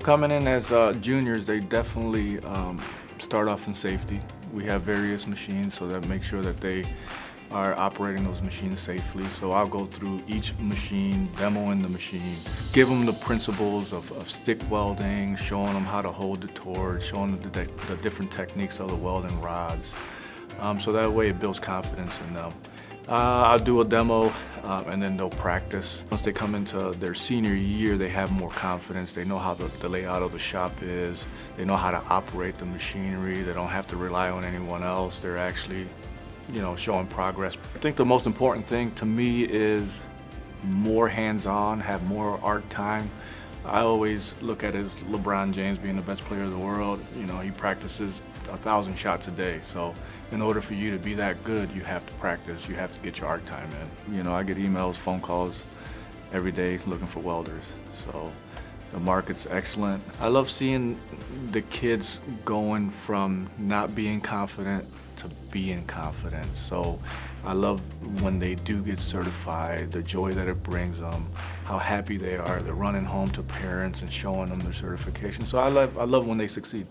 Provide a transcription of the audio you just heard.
Coming in as juniors, they definitely start off in safety. We have various machines so that make sure that they are operating those machines safely. So I'll go through each machine, demoing the machine, give them the principles of stick welding, showing them how to hold the torch, showing them the different techniques of the welding rods. So that way it builds confidence in them. I'll do a demo and then they'll practice. Once they come into their senior year, they have more confidence. They know how the layout of the shop is. They know how to operate the machinery. They don't have to rely on anyone else. They're actually, showing progress. I think the most important thing to me is more hands-on, have more art time. I always look at it as LeBron James being the best player of the world. He practices 1,000 shots a day. So in order for you to be that good, you have to practice. You have to get your art time in. I get emails, phone calls every day looking for welders. So the market's excellent. I love seeing the kids going from not being confident to being confident. So I love when they do get certified, the joy that it brings them, how happy they are. They're running home to parents and showing them their certification. So I love when they succeed.